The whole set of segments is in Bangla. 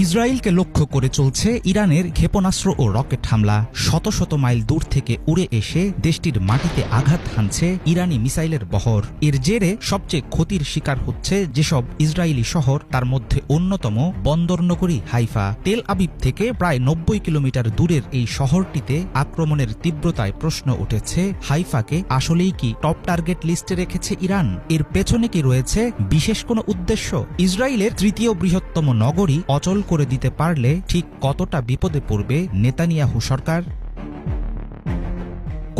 ইসরায়েলকে লক্ষ্য করে চলছে ইরানের ক্ষেপণাস্ত্র ও রকেট হামলা। শত শত মাইল দূর থেকে উড়ে এসে দেশটির মাটিতে আঘাত হানছে ইরানি মিসাইলের বহর। এর জেরে সবচেয়ে ক্ষতির শিকার হচ্ছে যেসব ইসরায়েলি শহর, তার মধ্যে অন্যতম বন্দরনগরী হাইফা। তেল আবিব থেকে প্রায় ৯০ কিলোমিটার দূরের এই শহরটিতে আক্রমণের তীব্রতায় প্রশ্ন উঠেছে, হাইফাকে আসলেই কি টপ টার্গেট লিস্টে রেখেছে ইরান? এর পেছনে কি রয়েছে বিশেষ কোনো উদ্দেশ্য? ইসরায়েলের তৃতীয় বৃহত্তম নগরী অচল করে দিতে পারলে ঠিক কতটা বিপদে পড়বে নেতানিয়াহু সরকার?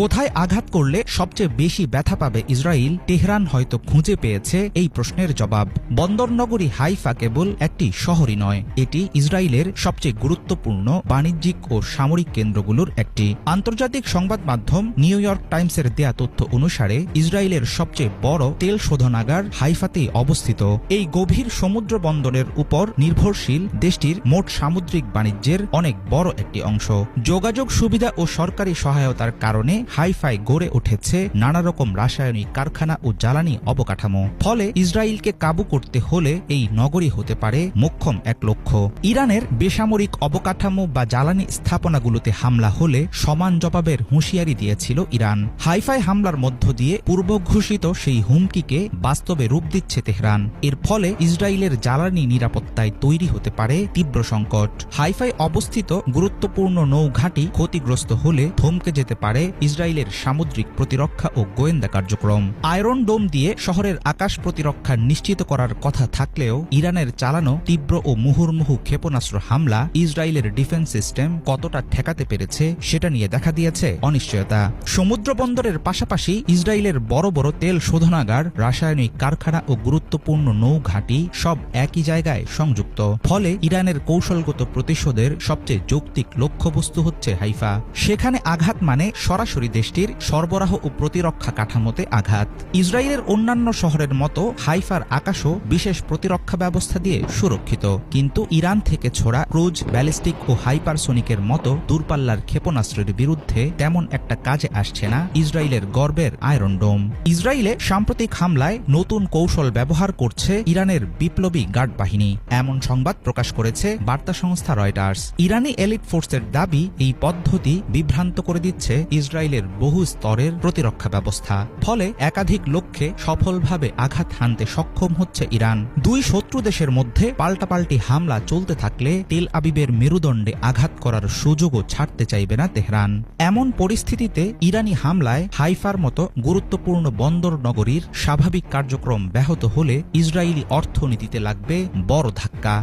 কোথায় আঘাত করলে সবচেয়ে বেশি ব্যথা পাবে ইসরায়েল? তেহরান হয়তো খুঁজে পেয়েছে এই প্রশ্নের জবাব। বন্দরনগরী হাইফা কেবল একটি শহরই নয়, এটি ইসরায়েলের সবচেয়ে গুরুত্বপূর্ণ বাণিজ্যিক ও সামরিক কেন্দ্রগুলোর একটি। আন্তর্জাতিক সংবাদ মাধ্যম নিউ ইয়র্ক টাইমসের দেয়া তথ্য অনুসারে ইসরায়েলের সবচেয়ে বড় তেল শোধনাগার হাইফাতেই অবস্থিত। এই গভীর সমুদ্র বন্দরের উপর নির্ভরশীল দেশটির মোট সামুদ্রিক বাণিজ্যের অনেক বড় একটি অংশ। যোগাযোগ সুবিধা ও সরকারি সহায়তার কারণে হাইফায় গড়ে উঠেছে নানা রকম রাসায়নিক কারখানা ও জ্বালানি অবকাঠামো। ফলে ইসরায়েলকে কাবু করতে হলে এই নগরী হতে পারে মোক্ষম এক লক্ষ্য। ইরানের বেসামরিক অবকাঠামো বা জ্বালানি স্থাপনাগুলোতে হামলা হলে সমান জবাবের হুঁশিয়ারি দিয়েছিল ইরান। হাইফায় হামলার মধ্য দিয়ে পূর্ব ঘোষিত সেই হুমকিকে বাস্তবে রূপ দিচ্ছে তেহরান। এর ফলে ইসরায়েলের জ্বালানি নিরাপত্তায় তৈরি হতে পারে তীব্র সংকট। হাইফায় অবস্থিত গুরুত্বপূর্ণ নৌঘাঁটি ক্ষতিগ্রস্ত হলে থমকে যেতে পারে ইসরায়েলের সামুদ্রিক প্রতিরক্ষা ও গোয়েন্দা কার্যক্রম। আয়রন ডোম দিয়ে শহরের আকাশ প্রতিরক্ষা নিশ্চিত করার কথা থাকলেও ইরানের চালানো তীব্র ও মুহুর্মুহু ক্ষেপণাস্ত্র হামলা ইসরায়েলের ডিফেন্স সিস্টেম কতটা ঠেকাতে পেরেছে সেটা নিয়ে দেখা দিয়েছে অনিশ্চয়তা। সমুদ্র বন্দরের পাশাপাশি ইসরায়েলের বড় বড় তেল শোধনাগার, রাসায়নিক কারখানা ও গুরুত্বপূর্ণ নৌঘাঁটি সব একই জায়গায় সংযুক্ত। ফলে ইরানের কৌশলগত প্রতিশোধের সবচেয়ে যৌক্তিক লক্ষ্যবস্তু হচ্ছে হাইফা। সেখানে আঘাত মানে সরাসরি দেশটির সরবরাহ ও প্রতিরক্ষা কাঠামোতে আঘাত। ইসরায়েলের অন্যান্য শহরের মতো হাইফার আকাশও বিশেষ প্রতিরক্ষা ব্যবস্থা দিয়ে সুরক্ষিত, কিন্তু ইরান থেকে ছোড়া ক্রুজ, ব্যালিস্টিক ও হাইপারসোনিকের মতো দূরপাল্লার ক্ষেপণাস্ত্রের বিরুদ্ধে তেমন একটা কাজে আসছে না ইসরায়েলের গর্বের আয়রন ডোম। ইসরায়েলে সাম্প্রতিক হামলায় নতুন কৌশল ব্যবহার করছে ইরানের বিপ্লবী গার্ড বাহিনী, এমন সংবাদ প্রকাশ করেছে বার্তা সংস্থা রয়টার্স। ইরানি এলিট ফোর্সের দাবি, এই পদ্ধতি বিভ্রান্ত করে দিচ্ছে ইসরায়েলের বহু স্তরের প্রতিরক্ষা ব্যবস্থা। ফলে একাধিক লক্ষ্যে সফলভাবে আঘাত হানতে সক্ষম হচ্ছে ইরান। দুই শত্রু দেশের মধ্যে পাল্টাপাল্টি হামলা চলতে থাকলে তেল আবিবের মেরুদণ্ডে আঘাত করার সুযোগও ছাড়তে চাইবে না তেহরান। এমন পরিস্থিতিতে ইরানি হামলায় হাইফার মতো গুরুত্বপূর্ণ বন্দর নগরীর স্বাভাবিক কার্যক্রম ব্যাহত হলে ইসরায়েলি অর্থনীতিতে লাগবে বড় ধাক্কা।